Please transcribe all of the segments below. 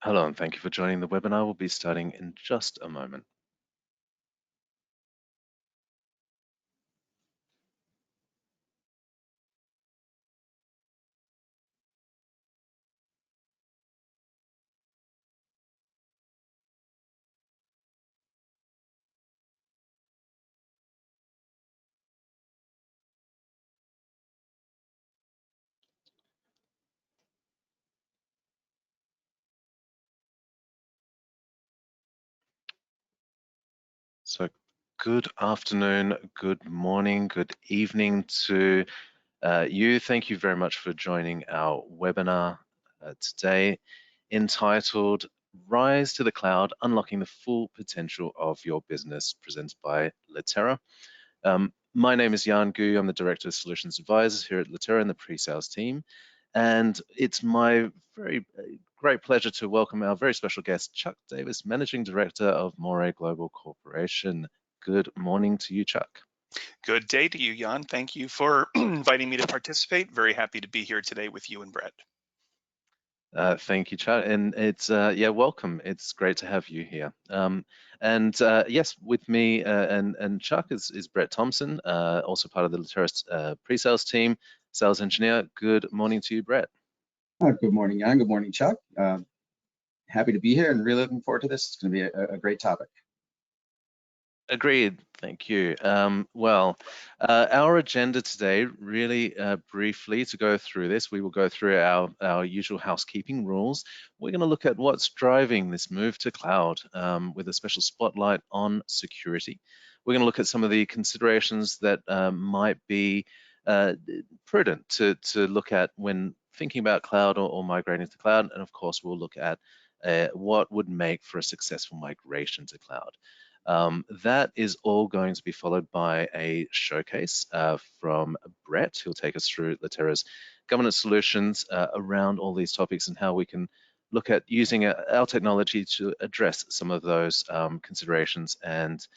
Hello, and thank you for joining the webinar. We'll be starting in just a moment. So good afternoon, good morning, good evening to you. Thank you very much for joining our webinar today entitled Rise to the Cloud, Unlocking the Full Potential of Your Business, presented by Latera. My name is Jan Gu. I'm the Director of Solutions Advisors here at Latera in the pre-sales team. And it's my very great pleasure to welcome our very special guest, Chuck Davis, Managing Director of Moray Global Corporation. Good morning to you, Chuck. Good day to you, Jan. Thank you for inviting me to participate. Very happy to be here today with you and Brett. Thank you, Chuck, and it's welcome. It's great to have you here. Yes, with me and Chuck is Brett Thompson, also part of the Latera pre-sales team, sales engineer. Good morning to you, Brett. Good morning, Jan. Good morning, Chuck. Happy to be here and really looking forward to this. It's going to be a great topic. Agreed. Thank you. Our agenda today, really briefly to go through this, we will go through our usual housekeeping rules. We're going to look at what's driving this move to cloud with a special spotlight on security. We're going to look at some of the considerations that might be prudent to look at when thinking about cloud or migrating to cloud. And of course, we'll look at what would make for a successful migration to cloud. That is all going to be followed by a showcase from Brett, who'll take us through Latera's governance solutions around all these topics and how we can look at using our technology to address some of those considerations and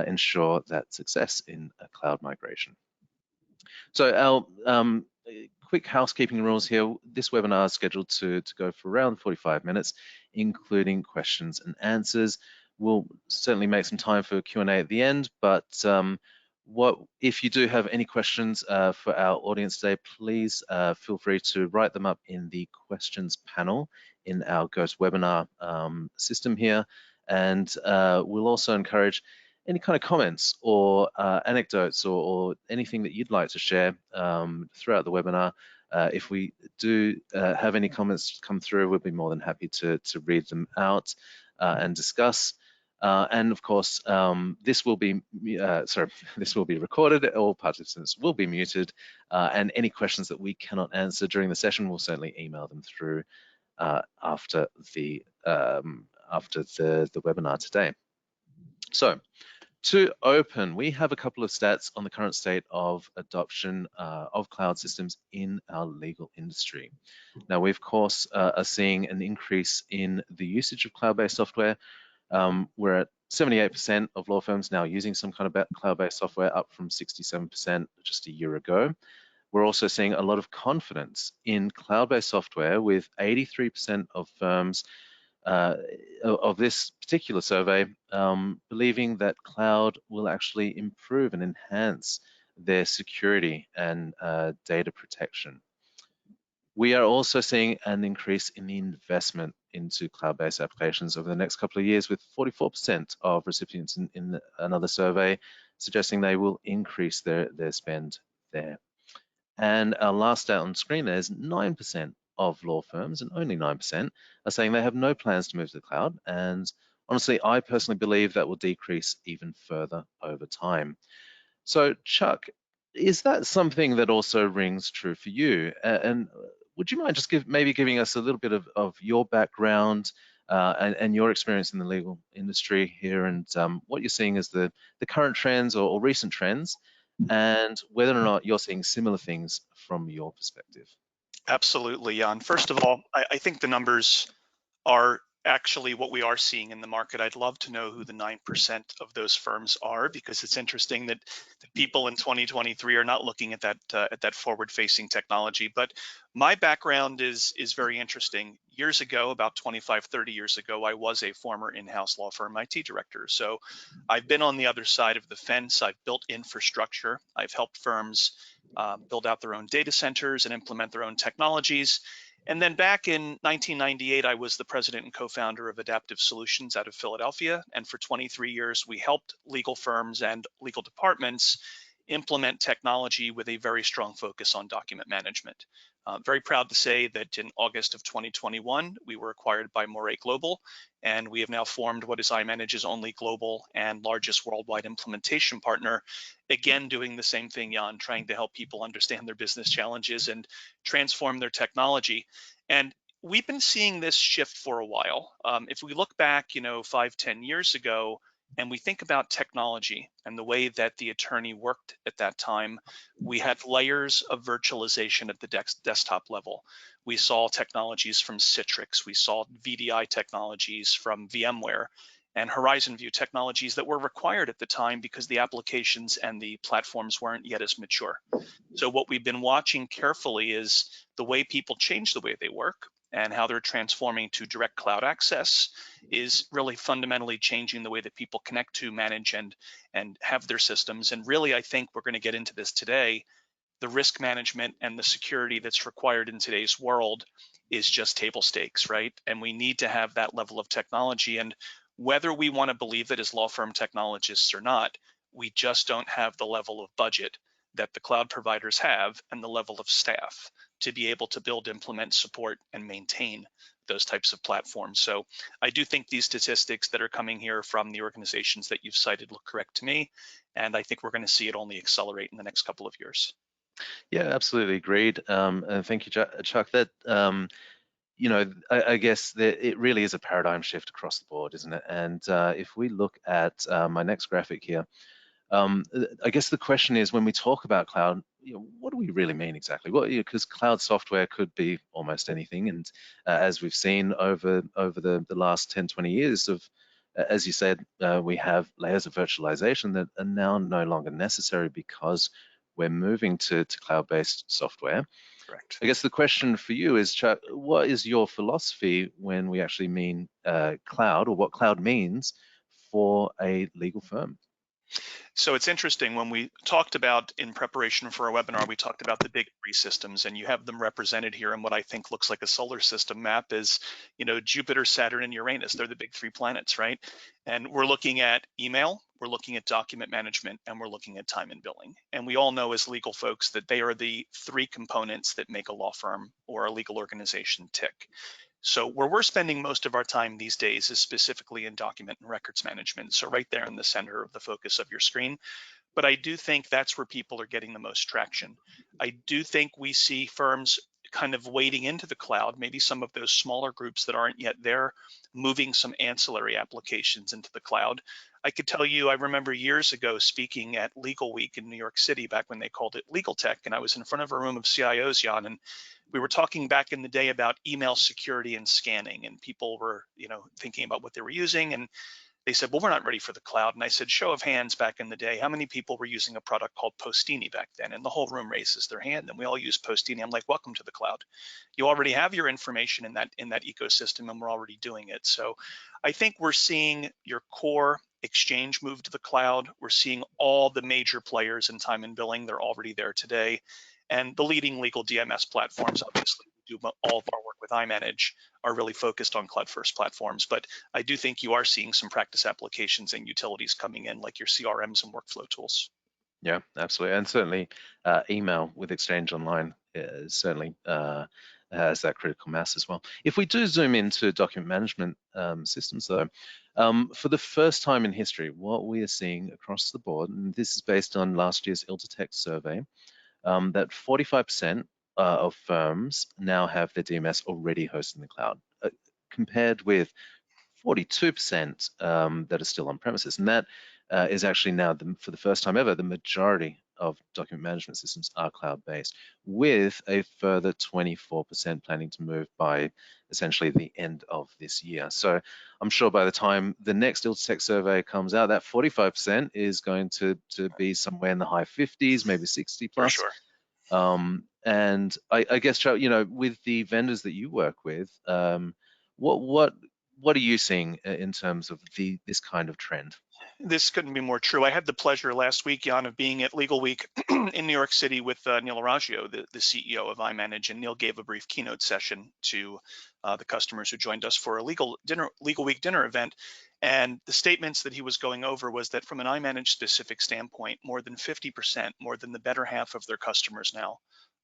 ensure that success in a cloud migration. So our quick housekeeping rules here. This webinar is scheduled to go for around 45 minutes, including questions and answers. We'll certainly make some time for Q&A at the end, but if you do have any questions for our audience today, please feel free to write them up in the questions panel in our GoToWebinar system here. And we'll also encourage any kind of comments or anecdotes or anything that you'd like to share throughout the webinar. If we do have any comments come through, we'll be more than happy to read them out and discuss. And of course, this will be recorded. All participants will be muted, and any questions that we cannot answer during the session, we'll certainly email them through after the webinar today. So, to open, we have a couple of stats on the current state of adoption of cloud systems in our legal industry. Now, we of course are seeing an increase in the usage of cloud-based software. We're at 78% of law firms now using some kind of cloud-based software, up from 67% just a year ago. We're also seeing a lot of confidence in cloud-based software, with 83% of firms of this particular survey believing that cloud will actually improve and enhance their security and data protection. We are also seeing an increase in the investment into cloud-based applications over the next couple of years, with 44% of recipients in another survey suggesting they will increase their spend there. And our last stat on screen there is 9% of law firms, and only 9%, are saying they have no plans to move to the cloud. And honestly, I personally believe that will decrease even further over time. So Chuck, is that something that also rings true for you? And would you mind just giving us a little bit of your background and your experience in the legal industry here, and what you're seeing as the current trends or recent trends, and whether or not you're seeing similar things from your perspective? Absolutely, Jan. First of all, I think the numbers are actually what we are seeing in the market. I'd love to know who the 9% of those firms are, because it's interesting that the people in 2023 are not looking at that forward-facing technology. But my background is very interesting. Years ago, about 25, 30 years ago, I was a former in-house law firm IT director. So I've been on the other side of the fence. I've built infrastructure. I've helped firms build out their own data centers and implement their own technologies. And then back in 1998, I was the president and co-founder of Adaptive Solutions out of Philadelphia. And for 23 years, we helped legal firms and legal departments implement technology with a very strong focus on document management. Very proud to say that in August of 2021, we were acquired by Moray Global, and we have now formed what is iManage's only global and largest worldwide implementation partner. Again, doing the same thing, Jan, trying to help people understand their business challenges and transform their technology. And we've been seeing this shift for a while. If we look back, 5, 10 years ago, and we think about technology and the way that the attorney worked at that time, we had layers of virtualization at the desktop level. We saw technologies from Citrix, we saw VDI technologies from VMware, and Horizon View technologies that were required at the time because the applications and the platforms weren't yet as mature. So what we've been watching carefully is the way people change the way they work, and how they're transforming to direct cloud access is really fundamentally changing the way that people connect to, manage, and have their systems. And really, I think we're going to get into this today. The risk management and the security that's required in today's world is just table stakes, right? And we need to have that level of technology. And whether we want to believe it as law firm technologists or not, we just don't have the level of budget that the cloud providers have and the level of staff to be able to build, implement, support, and maintain those types of platforms. So I do think these statistics that are coming here from the organizations that you've cited look correct to me. And I think we're going to see it only accelerate in the next couple of years. Yeah, absolutely agreed. And thank you, Chuck. That I guess that it really is a paradigm shift across the board, isn't it? And if we look at my next graphic here, I guess the question is, when we talk about cloud, what do we really mean exactly? Well, because cloud software could be almost anything, and as we've seen over the last 10, 20 years of, as you said, we have layers of virtualization that are now no longer necessary because we're moving to cloud-based software. Correct. I guess the question for you is, Chuck, what is your philosophy when we actually mean cloud, or what cloud means for a legal firm? So it's interesting, when we talked about, in preparation for our webinar, we talked about the big three systems, and you have them represented here in what I think looks like a solar system map. Is, Jupiter, Saturn, and Uranus. They're the big three planets, right? And we're looking at email, we're looking at document management, and we're looking at time and billing. And we all know as legal folks that they are the three components that make a law firm or a legal organization tick. So where we're spending most of our time these days is specifically in document and records management. So right there in the center of the focus of your screen. But I do think that's where people are getting the most traction. I do think we see firms kind of wading into the cloud, maybe some of those smaller groups that aren't yet there, moving some ancillary applications into the cloud. I could tell you, I remember years ago speaking at Legal Week in New York City, back when they called it Legal Tech, and I was in front of a room of CIOs, Jan, and we were talking back in the day about email security and scanning, and people were, thinking about what they were using, and they said, well, we're not ready for the cloud. And I said, show of hands, back in the day, how many people were using a product called Postini back then? And the whole room raises their hand, and we all use Postini. I'm like, welcome to the cloud. You already have your information in that ecosystem, and we're already doing it. So I think we're seeing your core exchange move to the cloud. We're seeing all the major players in time and billing. They're already there today. And the leading legal DMS platforms, obviously, we do all of our work with iManage, are really focused on cloud-first platforms. But I do think you are seeing some practice applications and utilities coming in, like your CRMs and workflow tools. Yeah, absolutely. And certainly email with Exchange Online certainly has that critical mass as well. If we do zoom into document management systems, though, for the first time in history, what we are seeing across the board, and this is based on last year's ILDATECH survey, that 45% of firms now have their DMS already hosted in the cloud, compared with 42% that are still on premises. And that is actually now, for the first time ever, the majority of document management systems are cloud-based, with a further 24% planning to move by essentially the end of this year. So I'm sure by the time the next ILTech survey comes out, that 45% is going to be somewhere in the high 50s, maybe 60 plus. For sure. And I guess, Chuck, with the vendors that you work with, what are you seeing in terms of this kind of trend? This couldn't be more true. I had the pleasure last week, Jan, of being at Legal Week in New York City with Neil Araggio, the CEO of iManage, and Neil gave a brief keynote session to the customers who joined us for a Legal Week dinner event. And the statements that he was going over was that from an iManage specific standpoint, more than 50%, more than the better half of their customers now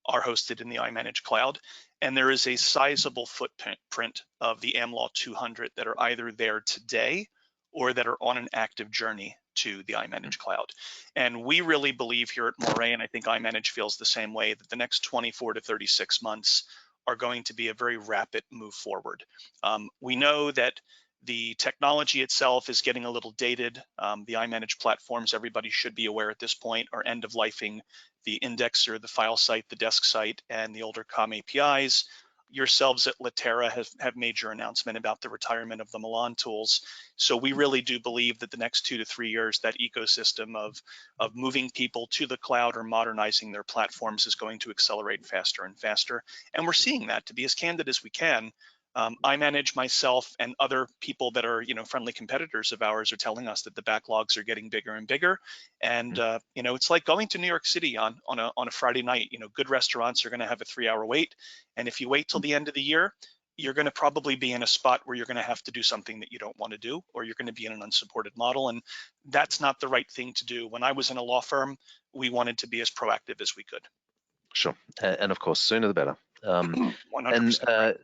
are hosted in the iManage cloud. And there is a sizable footprint of the AmLaw 200 that are either there today or that are on an active journey to the iManage cloud. And we really believe here at Morae, and I think iManage feels the same way, that the next 24 to 36 months are going to be a very rapid move forward. We know that the technology itself is getting a little dated. The iManage platforms, everybody should be aware at this point, are end of lifing the indexer, the file site, the desk site, and the older COM APIs. Yourselves at Litera have made your announcement about the retirement of the Milan tools. So we really do believe that the next 2 to 3 years, that ecosystem of moving people to the cloud or modernizing their platforms is going to accelerate faster and faster. And we're seeing that. To be as candid as we can, iManage, myself, and other people that are friendly competitors of ours are telling us that the backlogs are getting bigger and bigger. And it's like going to New York City on a Friday night. Good restaurants are going to have a 3-hour wait, and if you wait till the end of the year, you're going to probably be in a spot where you're going to have to do something that you don't want to do, or you're going to be in an unsupported model, and that's not the right thing to do. When I was in a law firm, we wanted to be as proactive as we could. Sure, and of course, sooner the better. 100%. And right.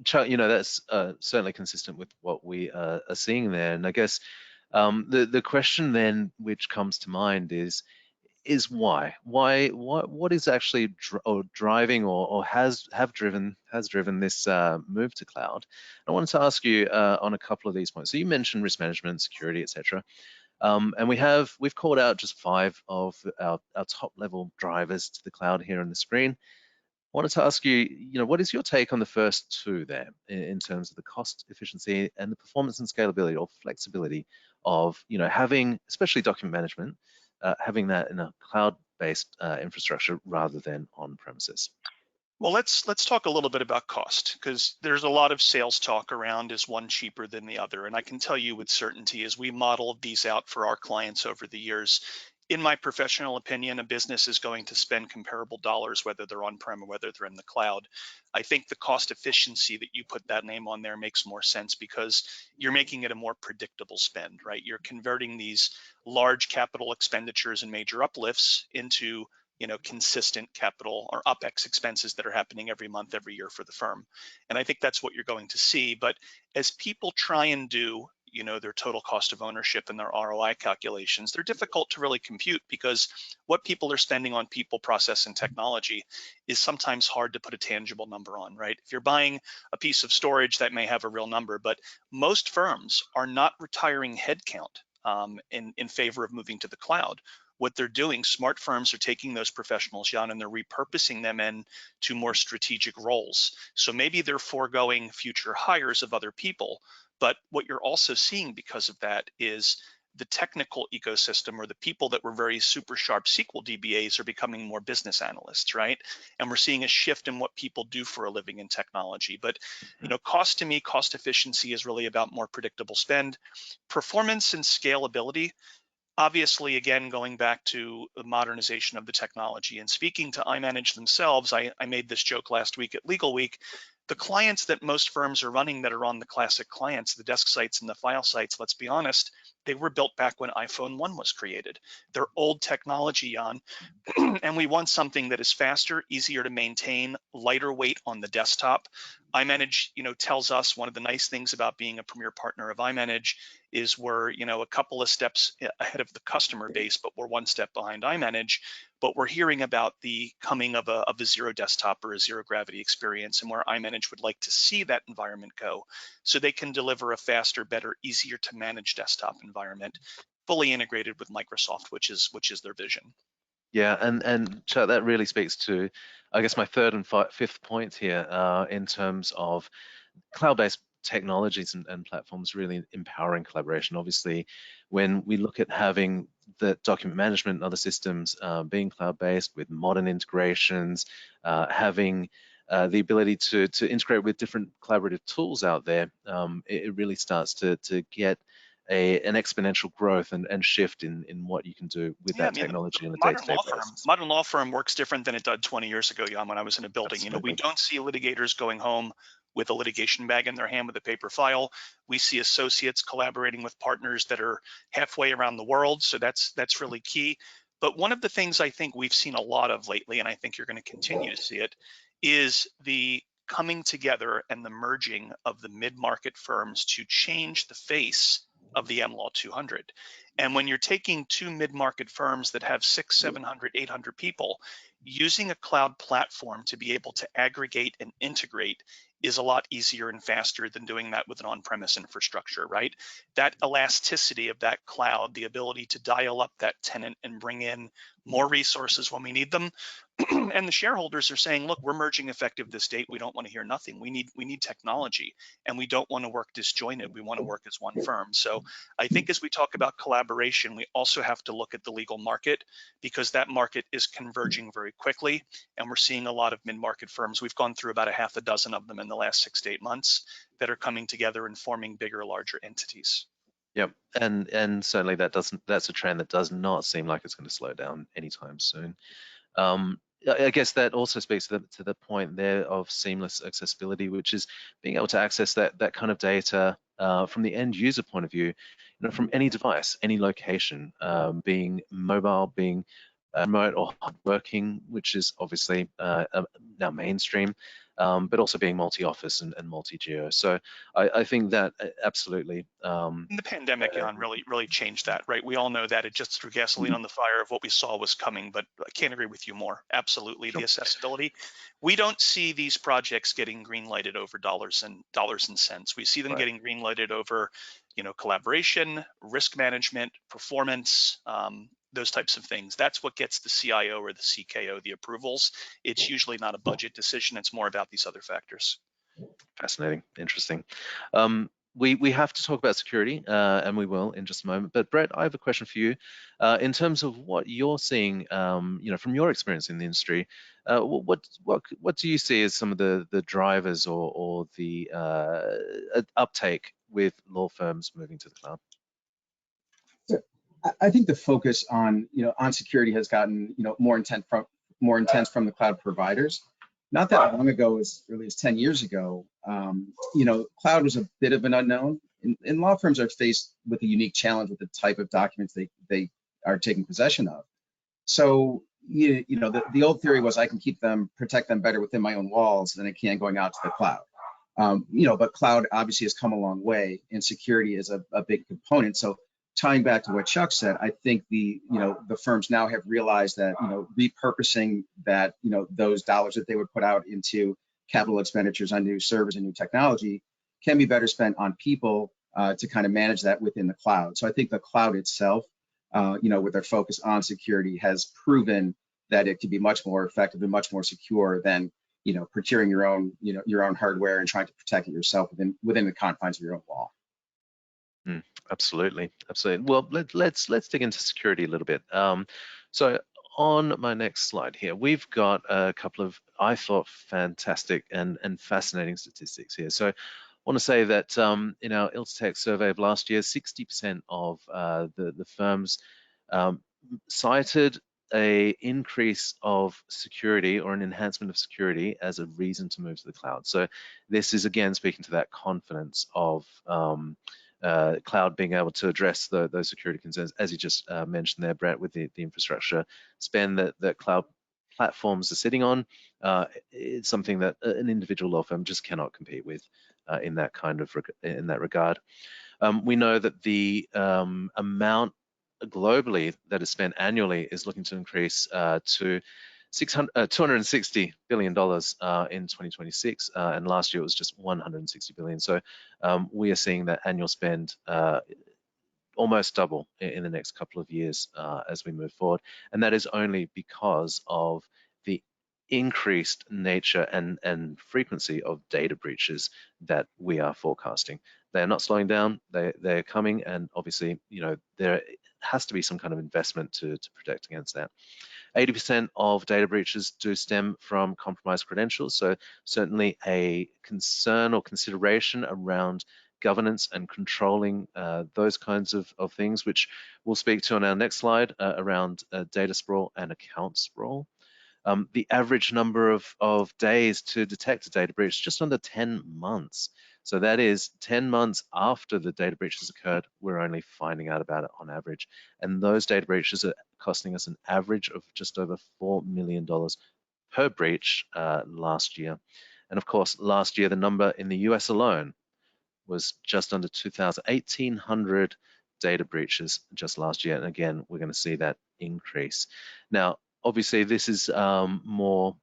Chuck, that's certainly consistent with what we are seeing there. And I guess the question then which comes to mind is why? What is actually driving or has driven this move to cloud? I wanted to ask you on a couple of these points. So you mentioned risk management, security, etc. And we've called out just 5 of our top level drivers to the cloud here on the screen. I wanted to ask you, what is your take on the first 2 there in terms of the cost efficiency and the performance and scalability or flexibility of, having, especially document management, having that in a cloud-based infrastructure rather than on premises? Well, let's talk a little bit about cost, because there's a lot of sales talk around, is one cheaper than the other? And I can tell you with certainty, as we modeled these out for our clients over the years, in my professional opinion, a business is going to spend comparable dollars, whether they're on-prem or whether they're in the cloud. I think the cost efficiency that you put that name on there makes more sense, because you're making it a more predictable spend, right? You're converting these large capital expenditures and major uplifts into consistent capital or OpEx expenses that are happening every month, every year for the firm. And I think that's what you're going to see. But as people try and do their total cost of ownership and their ROI calculations, they're difficult to really compute, because what people are spending on people, process, and technology is sometimes hard to put a tangible number on, right? If you're buying a piece of storage, that may have a real number, but most firms are not retiring headcount in favor of moving to the cloud. What they're doing, smart firms are taking those professionals, Jan, and they're repurposing them into more strategic roles. So maybe they're foregoing future hires of other people, but what you're also seeing because of that is the technical ecosystem, or the people that were very super sharp SQL DBAs, are becoming more business analysts, right? And we're seeing a shift in what people do for a living in technology. But cost, to me, cost efficiency is really about more predictable spend. Performance and scalability, obviously, again, going back to the modernization of the technology and speaking to iManage themselves, I made this joke last week at Legal Week. The clients that most firms are running that are on the classic clients, the desk sites and the file sites, let's be honest, they were built back when iPhone 1 was created. They're old technology, Jan, and we want something that is faster, easier to maintain, lighter weight on the desktop. iManage, tells us one of the nice things about being a premier partner of iManage is we're, a couple of steps ahead of the customer base, but we're one step behind iManage. But we're hearing about the coming of a zero desktop or a zero gravity experience, and where iManage would like to see that environment go, so they can deliver a faster, better, easier to manage desktop environment, fully integrated with Microsoft, which is their vision. Yeah, and Chuck, that really speaks to, I guess, my third and fifth point here in terms of cloud-based technologies and platforms really empowering collaboration. Obviously, when we look at having the document management and other systems being cloud-based with modern integrations, having the ability to integrate with different collaborative tools out there, it really starts to get an exponential growth and shift in what you can do with Yeah, I that mean, technology on a modern day-to-day law firm, basis. modern law firm works different than it did 20 years ago, Jan, when I was in a building. You know, we Absolutely. don't see litigators going home with a litigation bag in their hand with a paper file. We see associates collaborating with partners that are halfway around the world. So that's really key. But one of the things I think we've seen a lot of lately, and I think you're going to continue to see it, is the coming together and the merging of the mid-market firms to change the face of the MLaw 200. And when you're taking two mid-market firms that have 600, 700, 800 people, using a cloud platform to be able to aggregate and integrate is a lot easier and faster than doing that with an on-premise infrastructure, right? That elasticity of that cloud, the ability to dial up that tenant and bring in more resources when we need them. And the shareholders are saying, look, we're merging effective this date. We don't want to hear nothing. We need technology, and we don't want to work disjointed. We want to work as one firm. So I think as we talk about collaboration, we also have to look at the legal market, because that market is converging very quickly. And we're seeing a lot of mid-market firms. We've gone through about a half a dozen of them in the last 6 to 8 months that are coming together and forming bigger, larger entities. Yep, and certainly that's a trend that does not seem like it's going to slow down anytime soon. I guess that also speaks to the point there of seamless accessibility, which is being able to access that kind of data from the end user point of view, from any device, any location, being mobile, being remote or working, which is obviously now mainstream, but also being multi-office and multi-geo. So I think that absolutely. And the pandemic, Jan, really changed that, right? We all know that. It just threw gasoline on the fire of what we saw was coming, but I can't agree with you more. Absolutely, Sure. the accessibility. We don't see these projects getting green-lighted over dollars and cents. We see them Right. getting green-lighted over, collaboration, risk management, performance, those types of things. That's what gets the CIO or the CKO the approvals. It's usually not a budget decision. It's more about these other factors. Fascinating, interesting. We have to talk about security, and we will in just a moment. But Brett, I have a question for you. In terms of what you're seeing, from your experience in the industry, what do you see as some of the drivers or the uptake with law firms moving to the cloud? I think the focus on security has gotten more intense from the cloud providers. Not that long ago, as early as 10 years ago, cloud was a bit of an unknown, and law firms are faced with a unique challenge with the type of documents they are taking possession of. So the old theory was I can protect them better within my own walls than I can going out to the cloud. But cloud obviously has come a long way, and security is a big component. So tying back to what Chuck said, I think the firms now have realized that repurposing that those dollars that they would put out into capital expenditures on new servers and new technology can be better spent on people to kind of manage that within the cloud. So I think the cloud itself, with their focus on security, has proven that it can be much more effective and much more secure than procuring your own hardware and trying to protect it yourself within the confines of your own wall. Absolutely. Well, let's dig into security a little bit. So on my next slide here, we've got a couple of, I thought, fantastic and fascinating statistics here. So I want to say that in our ILTATech survey of last year, 60% of the firms cited a increase of security or an enhancement of security as a reason to move to the cloud. So this is again speaking to that confidence of cloud being able to address those security concerns, as you just mentioned there, Brett, with the infrastructure spend that cloud platforms are sitting on. It's something that an individual law firm just cannot compete with in that regard. We know that the amount globally that is spent annually is looking to increase to $260 billion in 2026, and last year it was just $160 billion. So we are seeing that annual spend almost double in the next couple of years as we move forward. And that is only because of the increased nature and frequency of data breaches that we are forecasting. They're not slowing down, they're coming, and obviously, there has to be some kind of investment to protect against that. 80% of data breaches do stem from compromised credentials, so certainly a concern or consideration around governance and controlling those kinds of things, which we'll speak to on our next slide around data sprawl and account sprawl. The average number of days to detect a data breach, just under 10 months. So that is 10 months after the data breach has occurred, we're only finding out about it on average. And those data breaches are costing us an average of just over $4 million per breach last year. And of course, last year, the number in the US alone was just under 1,800 data breaches just last year. And again, we're going to see that increase. Now, obviously, this is more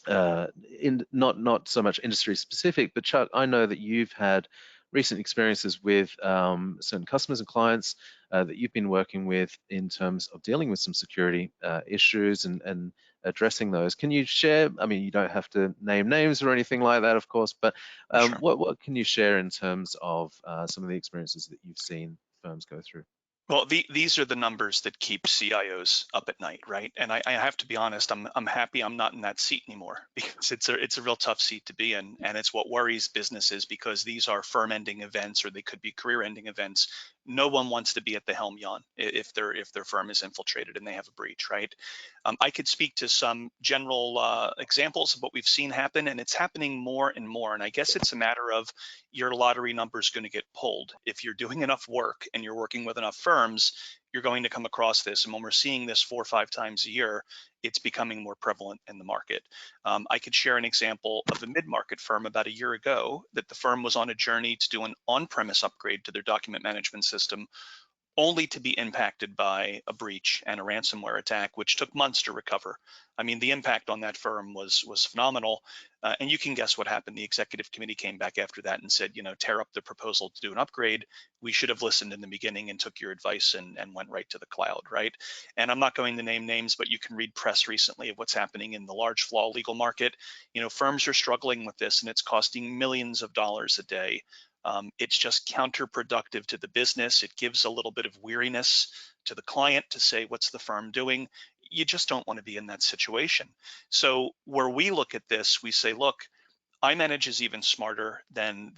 not so much industry specific, but Chuck, I know that you've had recent experiences with certain customers and clients that you've been working with in terms of dealing with some security issues and addressing those. Can you share? I mean, you don't have to name names or anything like that, of course, but Sure. what can you share in terms of some of the experiences that you've seen firms go through? Well, these are the numbers that keep CIOs up at night, right? And I have to be honest, I'm happy I'm not in that seat anymore because it's a real tough seat to be in, and it's what worries businesses because these are firm-ending events or they could be career-ending events. No one wants to be at the helm, Jan, if their firm is infiltrated and they have a breach, right? I could speak to some general examples of what we've seen happen, and it's happening more and more. And I guess it's a matter of your lottery number is going to get pulled. If you're doing enough work and you're working with enough firms, you're going to come across this. And when we're seeing this 4 or 5 times a year, it's becoming more prevalent in the market. I could share an example of a mid-market firm about a year ago that the firm was on a journey to do an on-premise upgrade to their document management system, only to be impacted by a breach and a ransomware attack, which took months to recover. I mean, the impact on that firm was phenomenal. And you can guess what happened. The executive committee came back after that and said, tear up the proposal to do an upgrade. We should have listened in the beginning and took your advice and went right to the cloud, right? And I'm not going to name names, but you can read press recently of what's happening in the large flaw legal market. Firms are struggling with this and it's costing millions of dollars a day. It's just counterproductive to the business. It gives a little bit of weariness to the client to say, what's the firm doing? You just don't want to be in that situation. So where we look at this, we say, look, iManage is even smarter than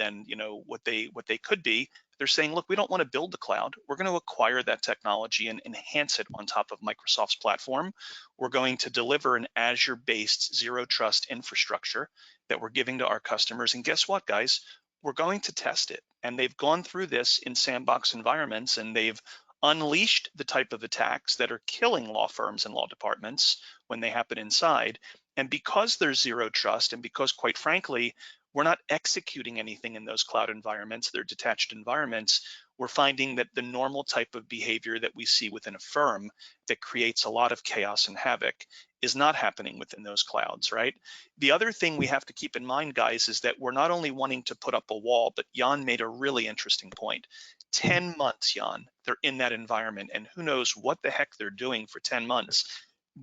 what they could be. They're saying, look, we don't want to build the cloud. We're going to acquire that technology and enhance it on top of Microsoft's platform. We're going to deliver an Azure-based zero trust infrastructure that we're giving to our customers. And guess what, guys? We're going to test it. And they've gone through this in sandbox environments and they've unleashed the type of attacks that are killing law firms and law departments when they happen inside. And because there's zero trust and because, quite frankly, we're not executing anything in those cloud environments, they're detached environments, we're finding that the normal type of behavior that we see within a firm that creates a lot of chaos and havoc is not happening within those clouds, right? The other thing we have to keep in mind, guys, is that we're not only wanting to put up a wall, but Jan made a really interesting point. 10 months, Jan, they're in that environment, and who knows what the heck they're doing for 10 months.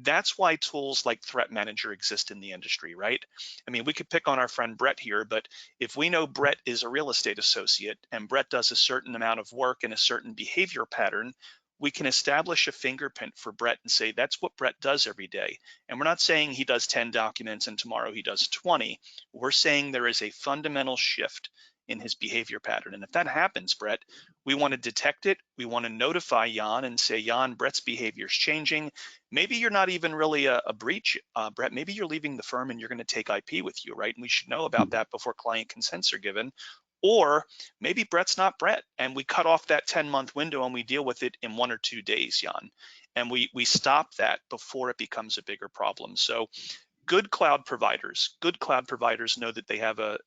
That's why tools like Threat Manager exist in the industry, right? I mean, we could pick on our friend Brett here, but if we know Brett is a real estate associate and Brett does a certain amount of work and a certain behavior pattern, we can establish a fingerprint for Brett and say, that's what Brett does every day. And we're not saying he does 10 documents and tomorrow he does 20. We're saying there is a fundamental shift in his behavior pattern. And if that happens, Brett, we want to detect it. We want to notify Jan and say, Jan, Brett's behavior is changing. Maybe you're not even really a breach, Brett. Maybe you're leaving the firm and you're going to take IP with you, right? And we should know about that before client consents are given. Or maybe Brett's not Brett and we cut off that 10-month window and we deal with it in 1 or 2 days, Jan. And we stop that before it becomes a bigger problem. So good cloud providers know that they have a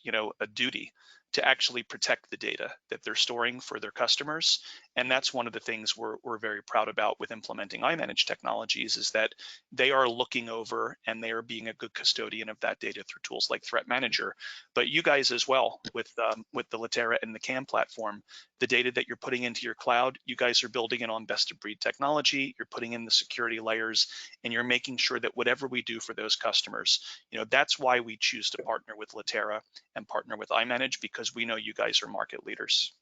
duty to actually protect the data that they're storing for their customers. And that's one of the things we're very proud about with implementing iManage technologies, is that they are looking over and they are being a good custodian of that data through tools like Threat Manager. But you guys as well, with the Latera and the CAM platform, the data that you're putting into your cloud, you guys are building it on best of breed technology, you're putting in the security layers, and you're making sure that whatever we do for those customers, that's why we choose to partner with Latera and partner with iManage, because we know you guys are market leaders.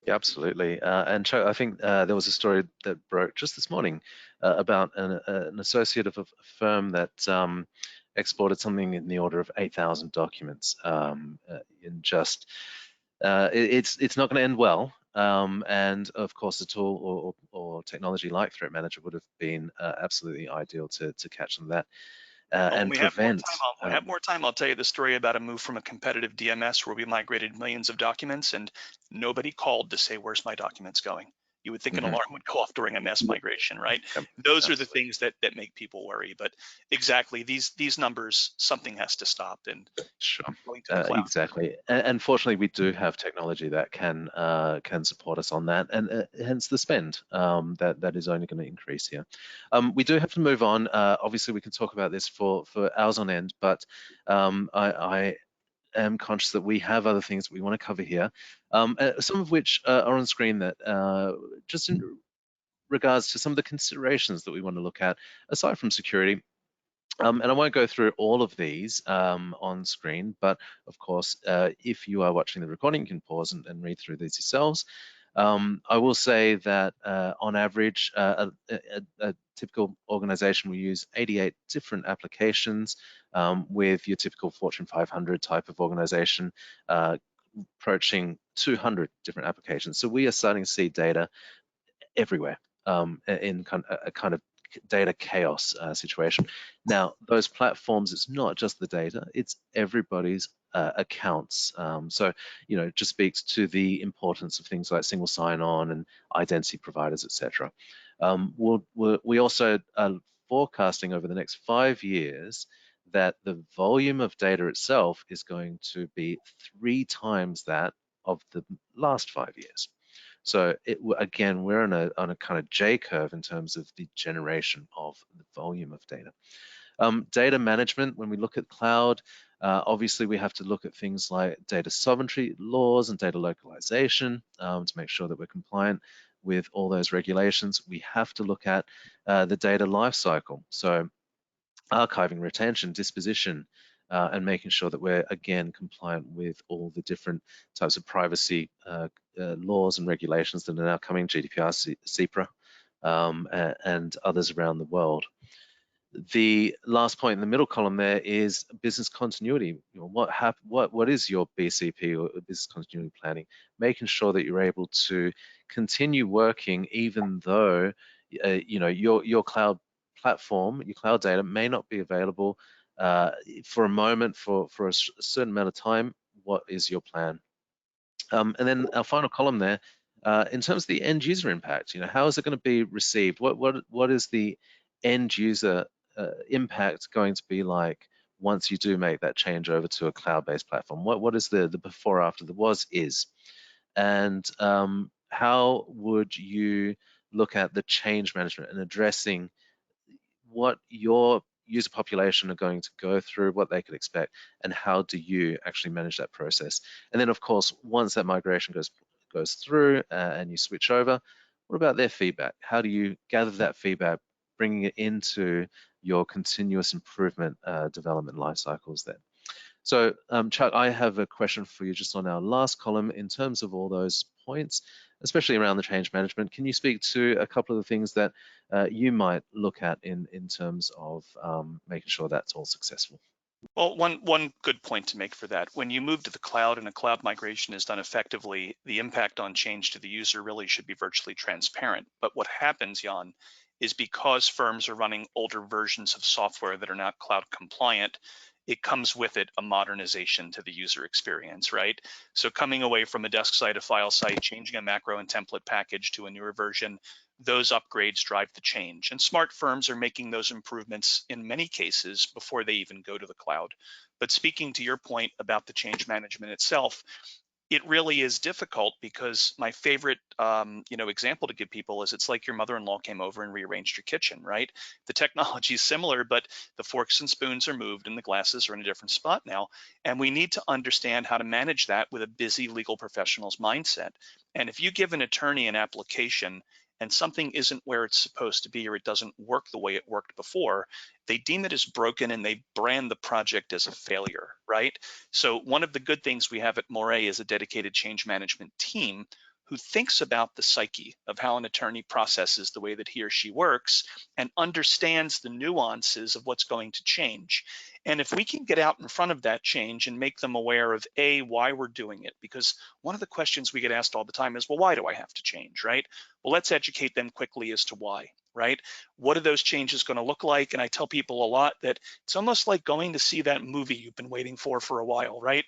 Yeah, absolutely. And Chuck, I think there was a story that broke just this morning about an associate of a firm that exported something in the order of 8,000 documents in just. It's not going to end well. And of course, a tool or technology like Threat Manager would have been absolutely ideal to catch some of that. And prevent. When we have more time, I'll tell you the story about a move from a competitive DMS where we migrated millions of documents and nobody called to say, where's my documents going? You would think an alarm would go off during a mass migration, right? Yep, Those are the things that make people worry. But exactly, these numbers, something has to stop. And sure, going to the cloud. exactly. And fortunately, we do have technology that can support us on that, and hence the spend that is only going to increase here. We do have to move on. Obviously, we can talk about this for hours on end, but I am conscious that we have other things that we want to cover here, some of which are on screen that just in regards to some of the considerations that we want to look at aside from security. And I won't go through all of these on screen, but of course, if you are watching the recording, you can pause and read through these yourselves. I will say that on average, a typical organization will use 88 different applications, with your typical Fortune 500 type of organization approaching 200 different applications. So we are starting to see data everywhere in a kind of data chaos situation. Now, those platforms, it's not just the data, it's everybody's accounts. So, it just speaks to the importance of things like single sign-on and identity providers, etc. We also are forecasting over the next 5 years that the volume of data itself is going to be 3 times that of the last 5 years. So again, we're on a kind of J curve in terms of the generation of the volume of data. Data management, when we look at cloud, obviously we have to look at things like data sovereignty laws and data localization to make sure that we're compliant with all those regulations. We have to look at the data lifecycle. So archiving, retention, disposition, and making sure that we're, again, compliant with all the different types of privacy laws and regulations that are now coming, GDPR, CIPRA, and others around the world. The last point in the middle column there is business continuity. What is your BCP or business continuity planning? Making sure that you're able to continue working even though your cloud platform, your cloud data may not be available for a moment, for a certain amount of time. What is your plan? And then our final column there, in terms of the end user impact, how is it going to be received? What is the end user impact going to be like once you do make that change over to a cloud-based platform? What is the before, after, the was, is? And how would you look at the change management and addressing what your user population are going to go through, what they could expect, and how do you actually manage that process? And then, of course, once that migration goes through and you switch over, what about their feedback? How do you gather that feedback, bringing it into your continuous improvement development life cycles then? So, Chuck, I have a question for you just on our last column in terms of all those points, especially around the change management. Can you speak to a couple of the things that you might look at in terms of making sure that's all successful? Well, one good point to make for that, when you move to the cloud and a cloud migration is done effectively, the impact on change to the user really should be virtually transparent. But what happens, Jan, is because firms are running older versions of software that are not cloud compliant, it comes with it a modernization to the user experience, right? So coming away from a desk site, a file site, changing a macro and template package to a newer version, those upgrades drive the change. And smart firms are making those improvements in many cases before they even go to the cloud. But speaking to your point about the change management itself, it really is difficult because my favorite example to give people is it's like your mother-in-law came over and rearranged your kitchen, right? The technology is similar, but the forks and spoons are moved and the glasses are in a different spot now. And we need to understand how to manage that with a busy legal professional's mindset. And if you give an attorney an application and something isn't where it's supposed to be, or it doesn't work the way it worked before, they deem it as broken and they brand the project as a failure, right? So one of the good things we have at Morae is a dedicated change management team who thinks about the psyche of how an attorney processes the way that he or she works and understands the nuances of what's going to change. And if we can get out in front of that change and make them aware of why we're doing it, because one of the questions we get asked all the time is, well, why do I have to change, right? Well, let's educate them quickly as to why, right? What are those changes going to look like? And I tell people a lot that it's almost like going to see that movie you've been waiting for a while, right?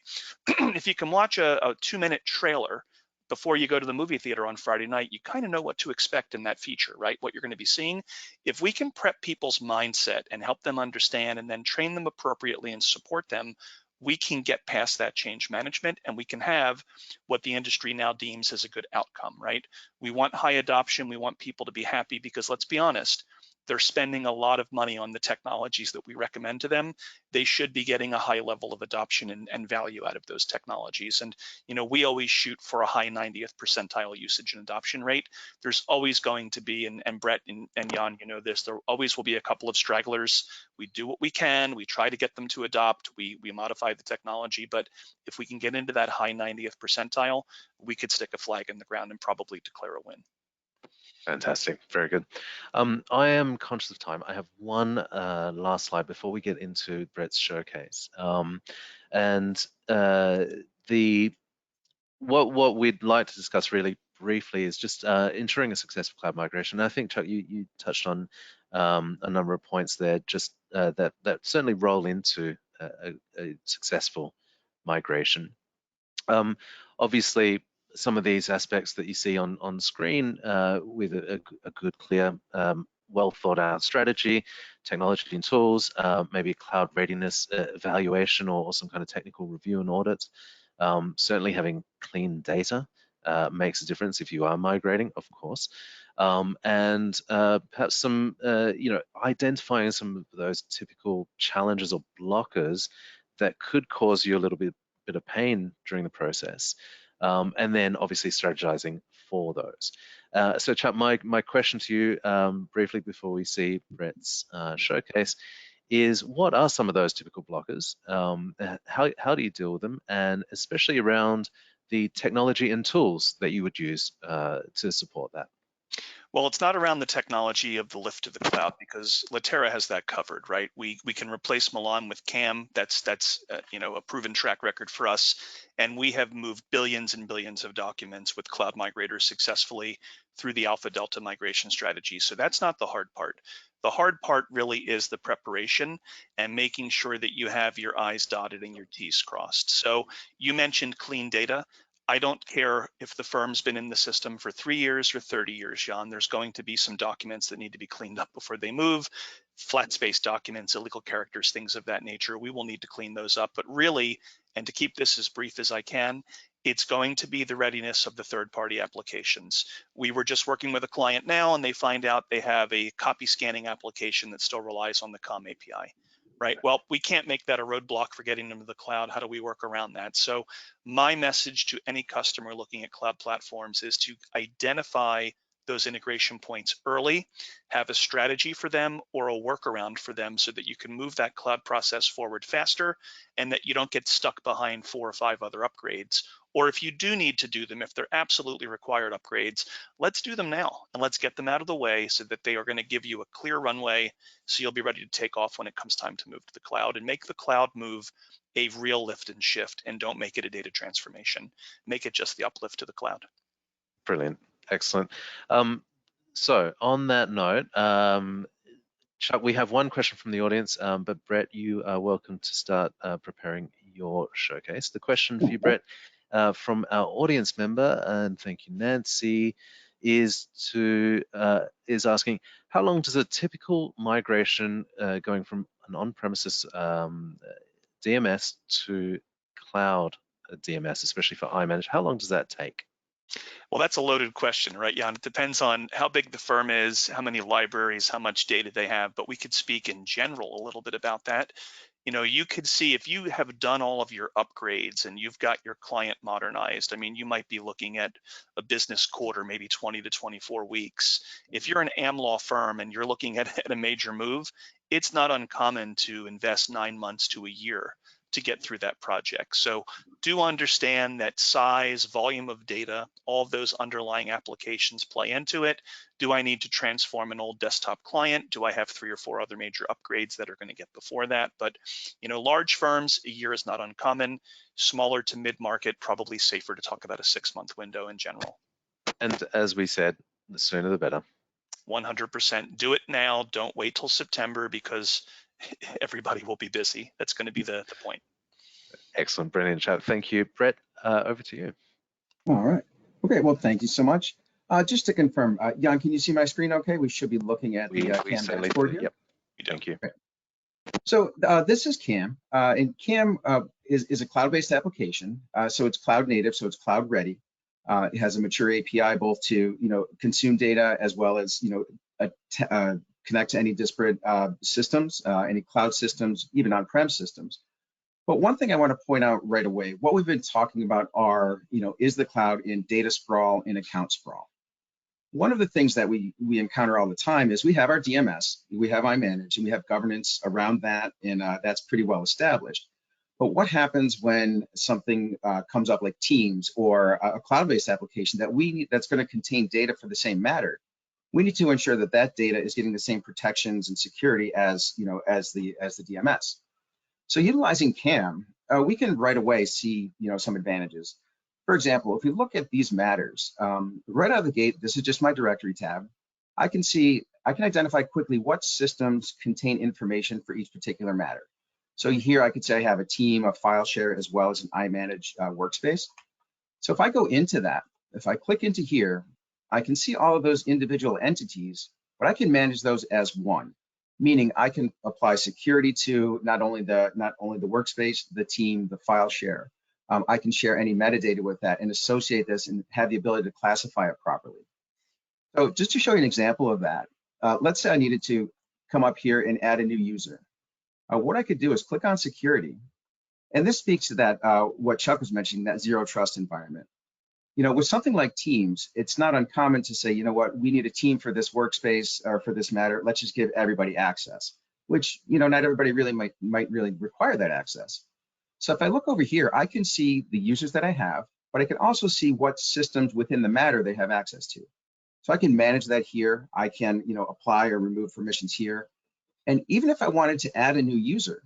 If you can watch a 2-minute trailer before you go to the movie theater on Friday night, you kind of know what to expect in that feature, right? What you're going to be seeing. If we can prep people's mindset and help them understand and then train them appropriately and support them, we can get past that change management and we can have what the industry now deems as a good outcome, right? We want high adoption. We want people to be happy because let's be honest, they're spending a lot of money on the technologies that we recommend to them. They should be getting a high level of adoption and value out of those technologies. And we always shoot for a high 90th percentile usage and adoption rate. There's always going to be, and Brett and Jan, this, there always will be a couple of stragglers. We do what we can. We try to get them to adopt. We modify the technology. But if we can get into that high 90th percentile, we could stick a flag in the ground and probably declare a win. Fantastic, very good. I am conscious of time. I have one last slide before we get into Brett's showcase. What we'd like to discuss really briefly is just ensuring a successful cloud migration. And I think, Chuck, you touched on a number of points there, just that certainly roll into a successful migration. Obviously, some of these aspects that you see on screen with a good, clear, well thought out strategy, technology and tools, maybe a cloud readiness evaluation or some kind of technical review and audit. Certainly having clean data makes a difference if you are migrating, of course. And perhaps some, identifying some of those typical challenges or blockers that could cause you a little bit of pain during the process. And then obviously strategizing for those. So Chuck, my question to you briefly before we see Brett's showcase is, what are some of those typical blockers? How do you deal with them? And especially around the technology and tools that you would use to support that. Well, it's not around the technology of the lift to the cloud because Latera has that covered, right? We can replace Milan with CAM. That's a proven track record for us, and we have moved billions and billions of documents with Cloud Migrators successfully through the Alpha Delta migration strategy. So that's not the hard part. The hard part really is the preparation and making sure that you have your I's dotted and your T's crossed. So you mentioned clean data. I don't care if the firm's been in the system for 3 years or 30 years, Jan. There's going to be some documents that need to be cleaned up before they move. Flat space documents, illegal characters, things of that nature. We will need to clean those up. But really, and to keep this as brief as I can, it's going to be the readiness of the third-party applications. We were just working with a client now, and they find out they have a copy scanning application that still relies on the COM API. Right. Well, we can't make that a roadblock for getting them to the cloud. How do we work around that? So my message to any customer looking at cloud platforms is to identify those integration points early, have a strategy for them or a workaround for them so that you can move that cloud process forward faster and that you don't get stuck behind 4 or 5 other upgrades. Or if you do need to do them, if they're absolutely required upgrades, let's do them now and let's get them out of the way so that they are going to give you a clear runway so you'll be ready to take off when it comes time to move to the cloud, and make the cloud move a real lift and shift, and don't make it a data transformation. Make it just the uplift to the cloud. Brilliant, excellent. So on that note, Chuck, we have one question from the audience, but Brett, you are welcome to start preparing your showcase. The question for you, Brett, from our audience member, and thank you, Nancy, is asking, how long does a typical migration going from an on-premises DMS to cloud DMS, especially for iManage? How long does that take? Well, that's a loaded question, right, Jan? It depends on how big the firm is, how many libraries, how much data they have, but we could speak in general a little bit about that. You know, you could see if you have done all of your upgrades and you've got your client modernized, I mean, you might be looking at a business quarter, maybe 20 to 24 weeks. If you're an AM law firm and you're looking at a major move, it's not uncommon to invest 9 months to a year to get through that project. So do understand that size, volume of data, all of those underlying applications play into it. Do I need to transform an old desktop client? Do I have 3 or 4 other major upgrades that are going to get before that? But you know, large firms, a year is not uncommon. Smaller to mid-market, probably safer to talk about a 6-month window in general. And as we said, the sooner the better. 100%. Do it now. Don't wait till September because everybody will be busy. That's going to be the point. Excellent, brilliant chat. Thank you, Brett. Over to you. All right. Okay, well, thank you so much. Just to confirm, Jan, can you see my screen okay? We should be looking at the CAM dashboard here. Yep. Thank you. Okay. So this is CAM, and CAM is a cloud-based application. So it's cloud native, so it's cloud ready. It has a mature API both to consume data as well as connect to any disparate systems, any cloud systems, even on-prem systems. But one thing I want to point out right away, what we've been talking about are, is the cloud in data sprawl and account sprawl. One of the things that we encounter all the time is we have our DMS, we have iManage, and we have governance around that, and that's pretty well established. But what happens when something comes up like Teams or a cloud-based application that's going to contain data for the same matter? We need to ensure that that data is getting the same protections and security as the DMS. So utilizing CAM, we can right away see some advantages. For example, if we look at these matters, right out of the gate, this is just my directory tab. I can identify quickly what systems contain information for each particular matter. So here I could say I have a team, a file share, as well as an iManage workspace. So if I go into that, if I click into here, I can see all of those individual entities, but I can manage those as one, meaning I can apply security to not only the workspace, the team, the file share. I can share any metadata with that and associate this and have the ability to classify it properly. So just to show you an example of that, let's say I needed to come up here and add a new user. What I could do is click on security. And this speaks to that, what Chuck was mentioning, that zero trust environment. With something like Teams, it's not uncommon to say, what, we need a team for this workspace or for this matter, let's just give everybody access, which, not everybody really might really require that access. So if I look over here, I can see the users that I have, but I can also see what systems within the matter they have access to. So I can manage that here. I can, apply or remove permissions here. And even if I wanted to add a new user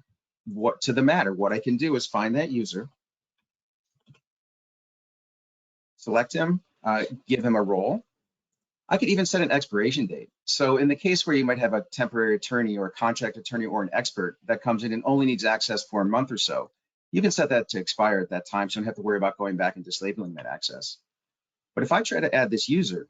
to the matter, what I can do is find that user, select him, give him a role. I could even set an expiration date. So in the case where you might have a temporary attorney or a contract attorney or an expert that comes in and only needs access for a month or so, you can set that to expire at that time, so you don't have to worry about going back and disabeling that access. But if I try to add this user,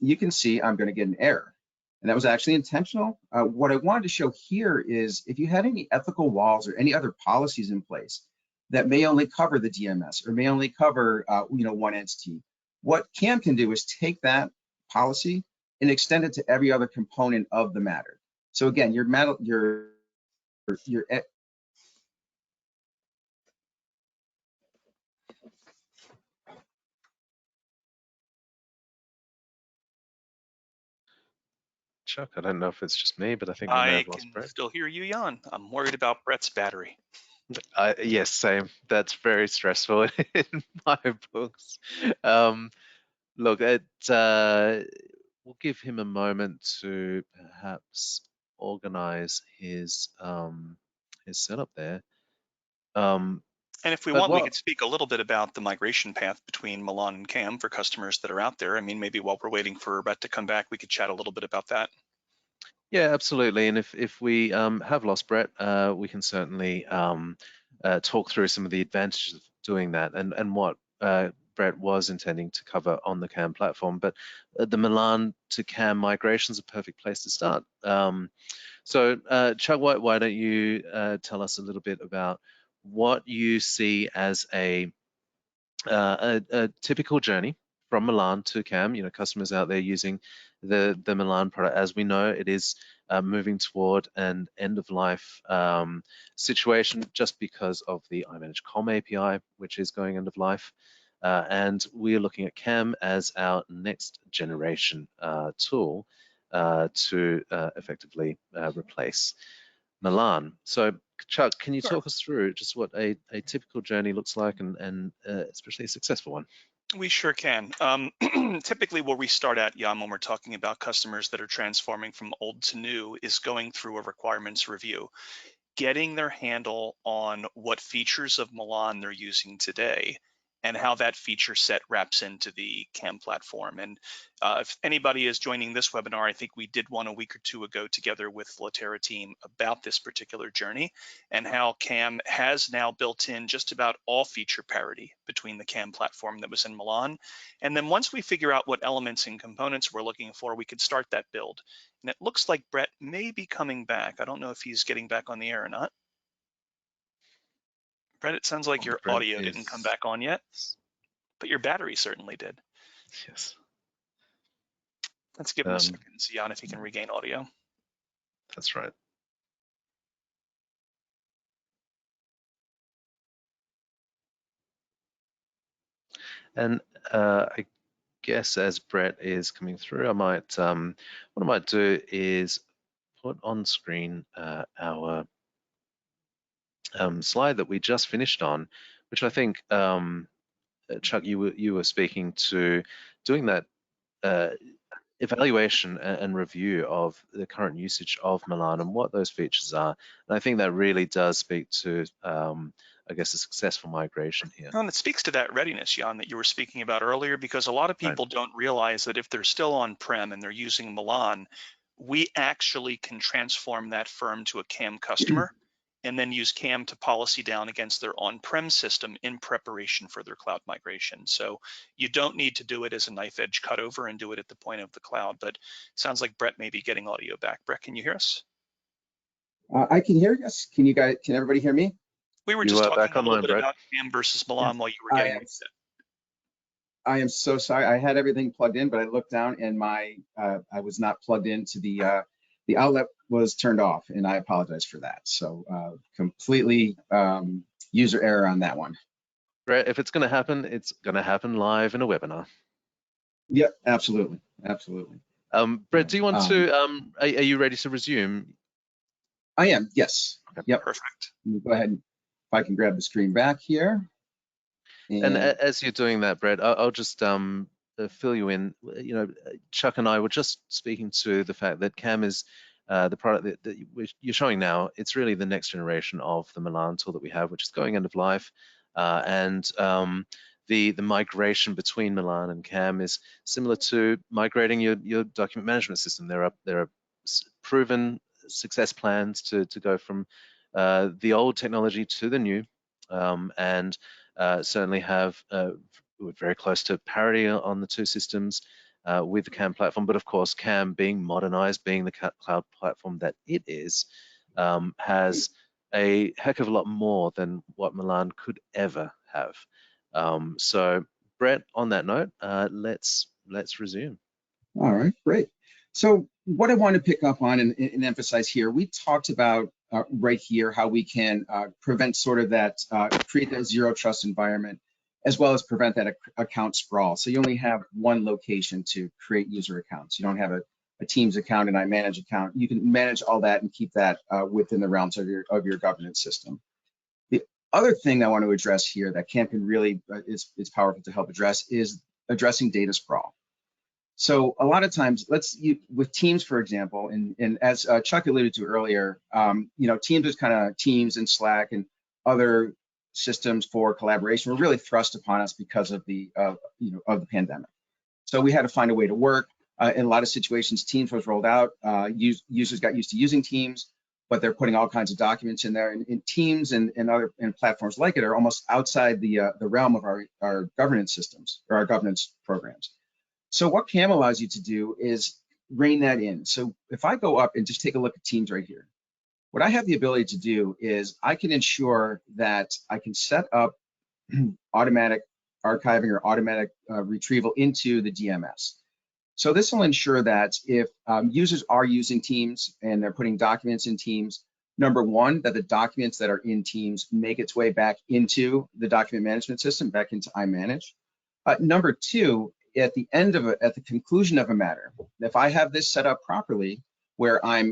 you can see I'm going to get an error. And that was actually intentional. What I wanted to show here is if you had any ethical walls or any other policies in place that may only cover the DMS or may only cover one entity, what CAM can do is take that policy and extend it to every other component of the matter. So again, your Chuck, I don't know if it's just me, but I think we may have lost Brett. I can still hear you, Jan. I'm worried about Brett's battery. Yes, same. That's very stressful in my books. Look, we'll give him a moment to perhaps organize his setup there. And if we want, we could speak a little bit about the migration path between Milan and CAM for customers that are out there. I mean, maybe while we're waiting for Brett to come back, we could chat a little bit about that. Yeah, absolutely. And if we have lost Brett, we can certainly talk through some of the advantages of doing that and what Brett was intending to cover on the CAM platform. But the Milan to CAM migration is a perfect place to start. So Chuck, why don't you tell us a little bit about what you see as a a typical journey from Milan to CAM. You know, customers out there using the Milan product. As we know, it is moving toward an end of life situation just because of the iManageCom API, which is going end of life. And we are looking at CAM as our next generation tool to effectively replace Milan. So Chuck, can you Sure. talk us through just what a typical journey looks like and especially a successful one? We sure can. Typically where we start at, Jan, when we're talking about customers that are transforming from old to new is going through a requirements review, getting their handle on what features of Milan they're using today and how that feature set wraps into the CAM platform. And if anybody is joining this webinar, I think we did one a week or two ago together with the Latera team about this particular journey and how CAM has now built in just about all feature parity between the CAM platform that was in Milan. And then once we figure out what elements and components we're looking for, we could start that build. And it looks like Brett may be coming back. I don't know if he's getting back on the air or not. Brett, it sounds like your Brett audio didn't come back on yet, but your battery certainly did. Yes. Let's give him a second and see if he can regain audio. That's right. And I guess as Brett is coming through, I might what I might do is put on screen our slide that we just finished on, which I think Chuck, you were speaking to doing that evaluation and review of the current usage of Milan and what those features are. And I think that really does speak to, I guess, a successful migration here. And it speaks to that readiness, Jan, that you were speaking about earlier, because a lot of people don't realize that if they're still on-prem and they're using Milan, we actually can transform that firm to a CAM customer and then use CAM to policy down against their on-prem system in preparation for their cloud migration. So you don't need to do it as a knife edge cutover and do it at the point of the cloud, but it sounds like Brett may be getting audio back. Brett, can you hear us? I can hear you. Can everybody hear me? We were just talking a little bit about CAM versus Milan while you were getting reset. I am so sorry. I had everything plugged in, but I looked down and I was not plugged into the outlet was turned off, and I apologize for that. So completely user error on that one. Brett, if it's going to happen, it's going to happen live in a webinar. Yep, absolutely, absolutely. Brett, do you want to? Are you ready to resume? I am. Yes. Okay. Yep. Perfect. Let me go ahead. If I can grab the screen back here. And as you're doing that, Brett, I'll just fill you in. You know, Chuck and I were just speaking to the fact that CAM is the product that you're showing now. It's really the next generation of the Milan tool that we have, which is going end of life. And the migration between Milan and CAM is similar to migrating your document management system. There are proven success plans to go from the old technology to the new, and certainly have we're very close to parity on the two systems with the CAM platform. But of course, CAM being modernized, being the cloud platform that it is, has a heck of a lot more than what Milan could ever have. So Brett, on that note, let's resume. All right, great. So what I want to pick up on and emphasize here, we talked about right here how we can prevent sort of that, create that zero trust environment, as well as prevent that account sprawl. So you only have one location to create user accounts. You don't have a Teams account and iManage account. You can manage all that and keep that within the realms of your governance system. The other thing I want to address here that CAM can really is powerful to help address is addressing data sprawl. So a lot of times, with Teams, for example, and as Chuck alluded to earlier, you know, Teams is kind of Teams and Slack and other systems for collaboration were really thrust upon us because of the pandemic. So we had to find a way to work. In a lot of situations, Teams was rolled out. Users got used to using Teams, but they're putting all kinds of documents in there. And Teams and other platforms like it are almost outside the realm of our governance systems or our governance programs. So what CAM allows you to do is rein that in. So if I go up and just take a look at Teams right here, what I have the ability to do is I can ensure that I can set up automatic archiving or automatic retrieval into the DMS. So this will ensure that if users are using Teams and they're putting documents in Teams, number one, that the documents that are in Teams make its way back into the document management system, back into iManage. Number two, at the conclusion of a matter, if I have this set up properly, where I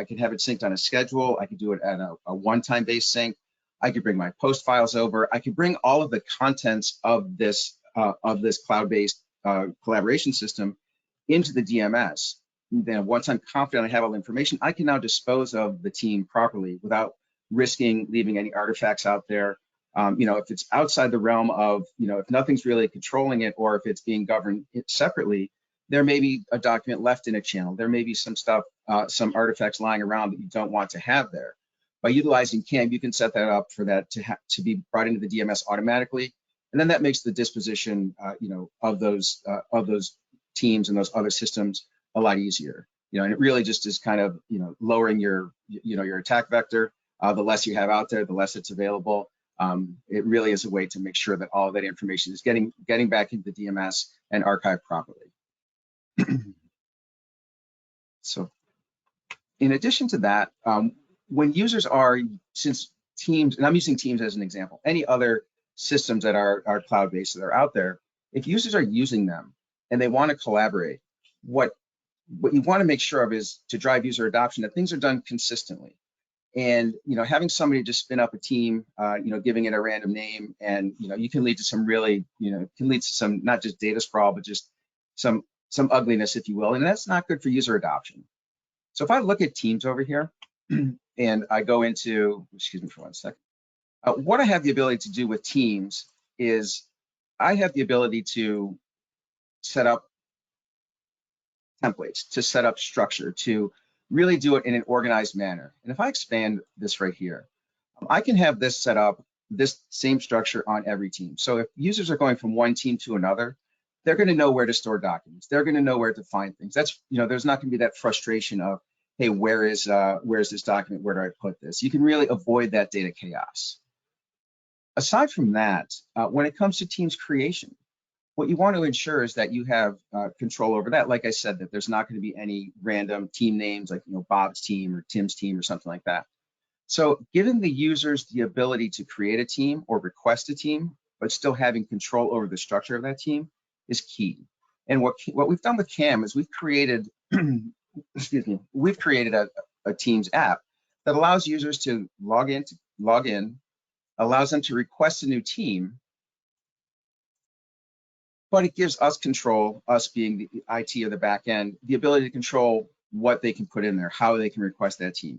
can have it synced on a schedule, I could do it at a one-time based sync, I could bring my post files over, I could bring all of the contents of this cloud-based collaboration system into the DMS. Then once I'm confident I have all the information, I can now dispose of the team properly without risking leaving any artifacts out there. If it's outside the realm of, if nothing's really controlling it, or if it's being governed separately, there may be a document left in a channel. There may be some stuff, some artifacts lying around that you don't want to have there. By utilizing CAM, you can set that up for that to be brought into the DMS automatically, and then that makes the disposition, of those teams and those other systems a lot easier. And it really just is kind of, lowering your attack vector. The less you have out there, the less it's available. It really is a way to make sure that all of that information is getting back into the DMS and archived properly. So in addition to that, when users since Teams, and I'm using Teams as an example, any other systems that are cloud-based that are out there, if users are using them and they want to collaborate, what you want to make sure of is to drive user adoption, that things are done consistently. And having somebody just spin up a team, giving it a random name, and you can lead to some really, can lead to some not just data sprawl, but just some ugliness, if you will, and that's not good for user adoption. So if I look at Teams over here, and I go into, excuse me for 1 second, what I have the ability to do with Teams is I have the ability to set up templates, to set up structure, to really do it in an organized manner. And if I expand this right here, I can have this set up, this same structure on every team. So if users are going from one team to another, they're going to know where to store documents. They're going to know where to find things. That's, there's not going to be that frustration of, hey, where is this document? Where do I put this? You can really avoid that data chaos. Aside from that, when it comes to Teams creation, what you want to ensure is that you have control over that. Like I said, that there's not going to be any random team names like Bob's team or Tim's team or something like that. So giving the users the ability to create a team or request a team, but still having control over the structure of that team is key. And what we've done with CAM is we've created, excuse me, we've created a Teams app that allows users to log in, allows them to request a new team, but it gives us control, us being the IT or the back end, the ability to control what they can put in there, how they can request that team.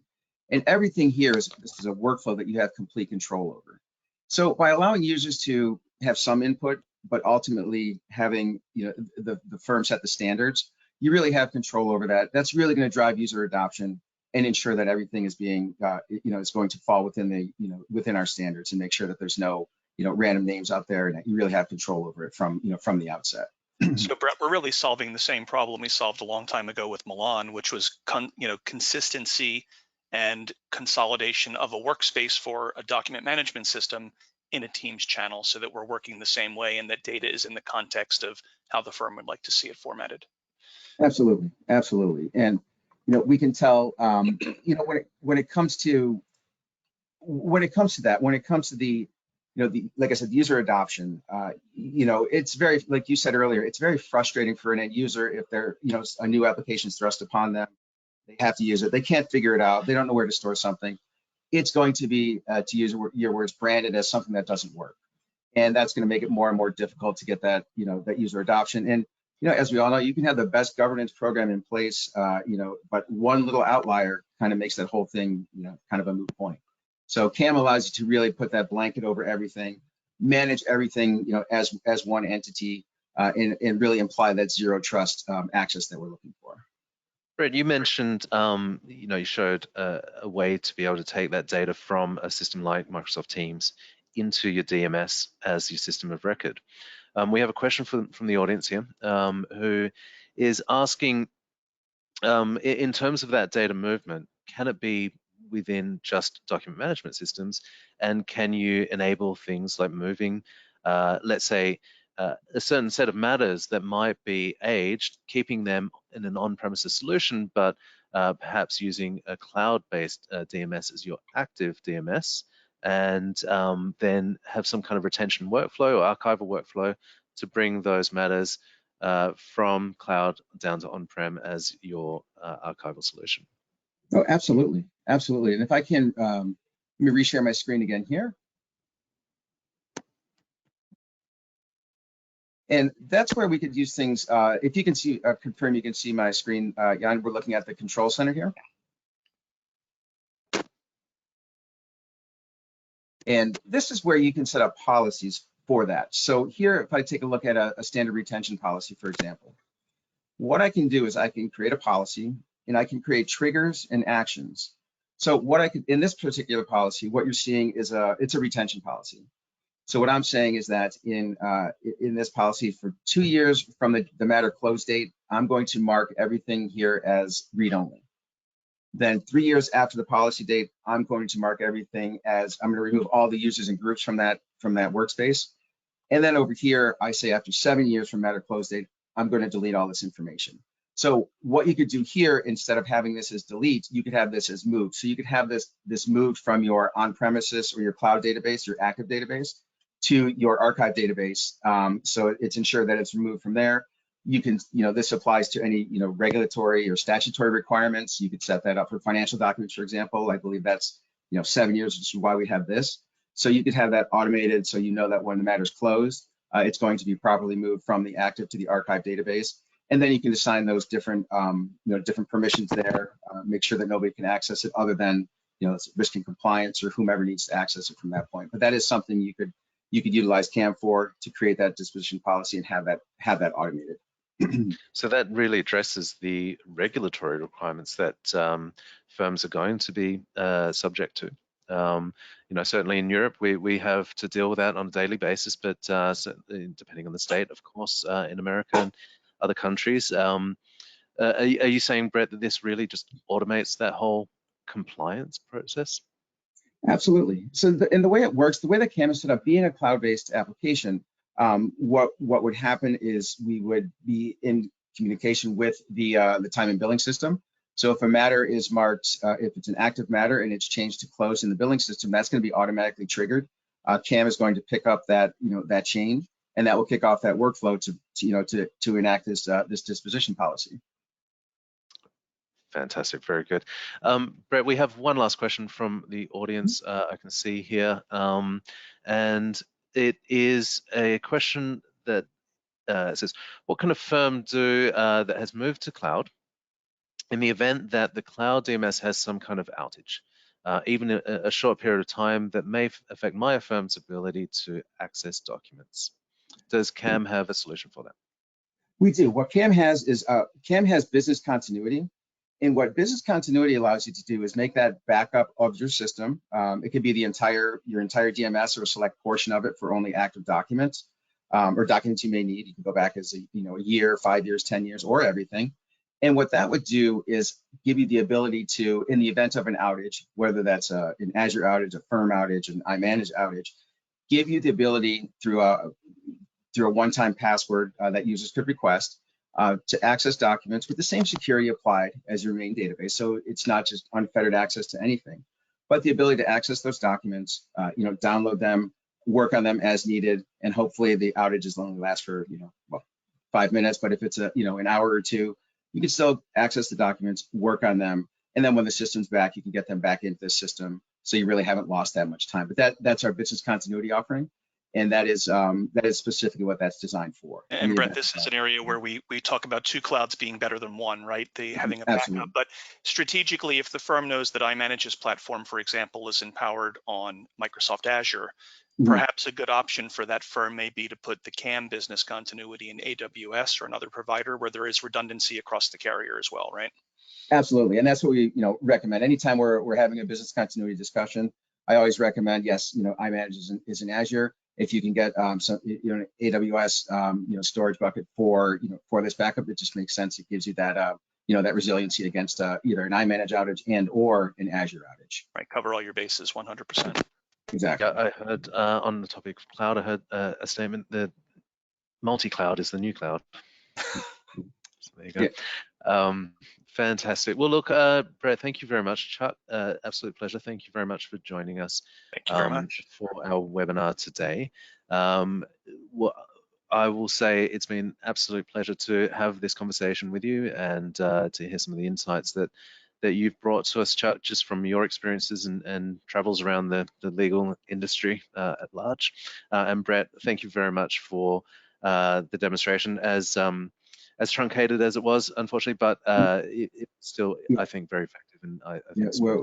And everything here this is a workflow that you have complete control over. So by allowing users to have some input, but ultimately having the firm set the standards, you really have control over that. That's really going to drive user adoption and ensure that everything is being is going to fall within the within our standards, and make sure that there's no random names out there, and that you really have control over it from the outset. So Brett, we're really solving the same problem we solved a long time ago with Milan, which was consistency and consolidation of a workspace for a document management system in a Teams channel, so that we're working the same way and that data is in the context of how the firm would like to see it formatted. Absolutely, absolutely. And we can tell when it comes to the like I said, the user adoption, it's very, like you said earlier, it's very frustrating for an end user if they're, a new application is thrust upon them. They have to use it. They can't figure it out. They don't know where to store something. It's going to be, to use your words, branded as something that doesn't work. And that's going to make it more and more difficult to get that, that user adoption. And, as we all know, you can have the best governance program in place, but one little outlier kind of makes that whole thing, kind of a moot point. So CAM allows you to really put that blanket over everything, manage everything, as one entity, and really imply that zero trust access that we're looking for. Brett, you mentioned, you showed a way to be able to take that data from a system like Microsoft Teams into your DMS as your system of record. We have a question from the audience here, who is asking, in terms of that data movement, can it be within just document management systems, and can you enable things like moving let's say, a certain set of matters that might be aged, keeping them in an on-premises solution, but perhaps using a cloud-based DMS as your active DMS, and then have some kind of retention workflow or archival workflow to bring those matters from cloud down to on-prem as your archival solution. Oh, absolutely, absolutely. And if I can, let me reshare my screen again here. And that's where we could use things. If you can see, confirm you can see my screen, Jan, we're looking at the control center here. And this is where you can set up policies for that. So here, if I take a look at a standard retention policy, for example, what I can do is I can create a policy and I can create triggers and actions. So what I could, in this particular policy, what you're seeing is it's a retention policy. So what I'm saying is that in this policy for 2 years from the matter close date, I'm going to mark everything here as read only. Then 3 years after the policy date, I'm going to mark everything as, I'm going to remove all the users and groups from that workspace. And then over here, I say after 7 years from matter close date, I'm going to delete all this information. So what you could do here, instead of having this as delete, you could have this as move. So you could have this moved from your on-premises or your cloud database, your active database, to your archive database. So it's ensured that it's removed from there. You can, this applies to any, regulatory or statutory requirements. You could set that up for financial documents, for example. I believe that's, 7 years, which is why we have this. So you could have that automated, so you know that when the matter's closed, it's going to be properly moved from the active to the archive database. And then you can assign those different, different permissions there. Make sure that nobody can access it other than, risk and compliance or whomever needs to access it from that point. But that is something you could utilize CAM for, to create that disposition policy and have that automated. So that really addresses the regulatory requirements that firms are going to be subject to. Certainly in Europe, we have to deal with that on a daily basis, but depending on the state, of course, in America and other countries. Are you saying, Brett, that this really just automates that whole compliance process? Absolutely. So the way it works, the way that CAM is set up, being a cloud-based application, what would happen is we would be in communication with the time and billing system. So if a matter is marked, if it's an active matter and it's changed to closed in the billing system, that's going to be automatically triggered. CAM is going to pick up that that change, and that will kick off that workflow to enact this disposition policy. Fantastic, very good. Brett, we have one last question from the audience I can see here, and it is a question that says, what can a firm do that has moved to cloud in the event that the cloud DMS has some kind of outage, even a short period of time that may affect my firm's ability to access documents? Does CAM have a solution for that? We do. What CAM has is CAM has business continuity. And what business continuity allows you to do is make that backup of your system. It could be your entire DMS or a select portion of it for only active documents or documents you may need. You can go back as a year, 5 years, 10 years, or everything. And what that would do is give you the ability to, in the event of an outage, whether that's an Azure outage, a firm outage, an iManage outage, give you the ability through a one-time password that users could request to access documents with the same security applied as your main database. So it's not just unfettered access to anything, but the ability to access those documents, download them, work on them as needed, and hopefully the outages only last for 5 minutes. But if it's an hour or two, you can still access the documents, work on them, and then when the system's back, you can get them back into the system. So you really haven't lost that much time. But that's our business continuity offering. And that is specifically what that's designed for. And Brett, this is an area where we talk about two clouds being better than one, right? Having a backup. Absolutely. But strategically, if the firm knows that iManage's platform, for example, is empowered on Microsoft Azure, perhaps a good option for that firm may be to put the CAM business continuity in AWS or another provider where there is redundancy across the carrier as well, right? Absolutely, and that's what we recommend. Anytime we're having a business continuity discussion, I always recommend, yes, iManage is in Azure. If you can get some AWS storage bucket for this backup, it just makes sense. It gives you that that resiliency against either an iManage outage and or an Azure outage. Right, cover all your bases 100%. Exactly. Yeah, I heard on the topic of cloud, I heard a statement that multi-cloud is the new cloud. So there you go. Yeah. Fantastic. Well, look, Brett, thank you very much. Chuck, absolute pleasure. Thank you very much for joining us Thank you very much. for our webinar today. Well, I will say it's been an absolute pleasure to have this conversation with you and to hear some of the insights that you've brought to us, Chuck, just from your experiences and travels around the legal industry at large. And Brett, thank you very much for the demonstration, as truncated as it was, unfortunately, but it's still, I think, very effective. And I think it's we'll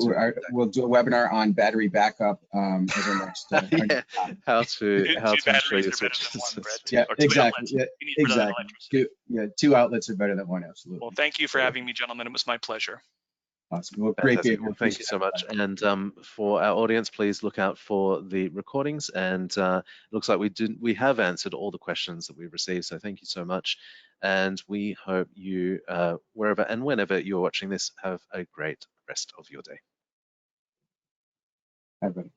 do a webinar on battery backup as our next. yeah, how to Two ensure batteries your are better switches. than one, Brett. Yeah, Or two exactly. outlets. Yeah, You need for that exactly. electricity. Two outlets are better than one. Absolutely. Well, thank you for having me, gentlemen. It was my pleasure. Awesome. Well, great being Fantastic. here. Well, thank you so much. And for our audience, please look out for the recordings. And it looks like we have answered all the questions that we've received. So thank you so much. And we hope you, wherever and whenever you're watching this, have a great rest of your day. Bye, buddy.